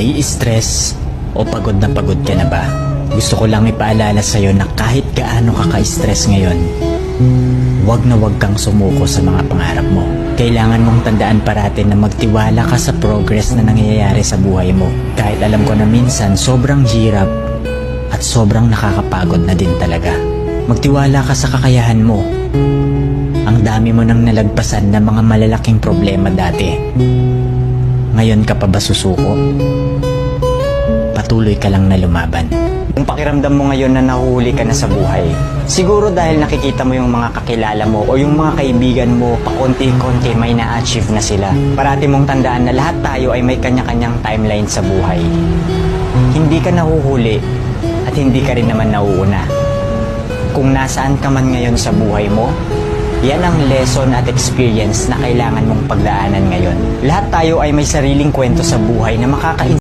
Nai-stress o pagod na pagod ka na ba? Gusto ko lang ipaalala sa'yo na kahit gaano ka ka-stress ngayon, wag na wag kang sumuko sa mga pangarap mo. Kailangan mong tandaan parati na magtiwala ka sa progress na nangyayari sa buhay mo. Kahit alam ko na minsan sobrang hirap at sobrang nakakapagod na din talaga. Magtiwala ka sa kakayahan mo. Ang dami mo nang nalagpasan na mga malalaking problema dati. Ngayon ka pa ba susuko? Patuloy ka lang na lumaban. Kung pakiramdam mo ngayon na nahuhuli ka na sa buhay, siguro dahil nakikita mo yung mga kakilala mo o yung mga kaibigan mo, pakonti-konti may na-achieve na sila. Parati mong tandaan na lahat tayo ay may kanya-kanyang timeline sa buhay. Hindi ka nahuhuli at hindi ka rin naman nauuna. Kung nasaan ka man ngayon sa buhay mo, yan ang lesson at experience na kailangan mong pagdaanan ngayon. Lahat tayo ay may sariling kwento sa buhay na